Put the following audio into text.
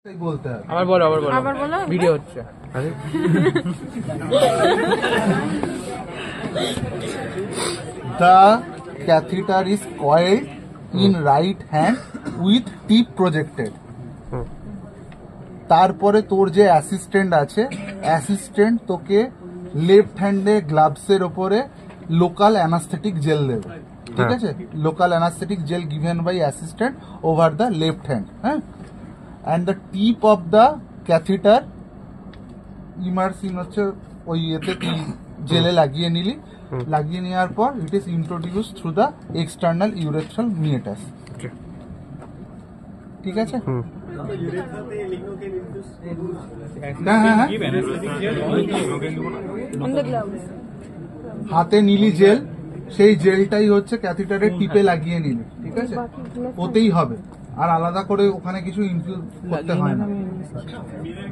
বলতে হবে। আবার বলো ভিডিও হচ্ছে। The catheter is coiled in right hand with tip projected. তারপরে তোর যে অ্যাসিস্ট্যান্ট আছে, অ্যাসিস্ট্যান্ট তোকে লেফট হ্যান্ডে গ্লাভসের ওপরে লোকাল অ্যানাস্থেটিক জেল দেবে, ঠিক আছে? Local anaesthetic gel given by assistant over the left hand, হ্যাঁ। And the tip of the catheter emerging হচ্ছে ওই এতে তুই জেলে লাগিয়ে নিলি, লাগিয়ে নেওয়ার পর it is introduce through the external urethral meatus, ঠিক আছে? হাতে নিলি জেল, সেই জেলটাই হচ্ছে ক্যাথিটারের টিপে লাগিয়ে নিলি, ঠিক আছে? ওতেই হবে, আর আলাদা করে ওখানে কিছু ইনফিউজ করতে হয় না।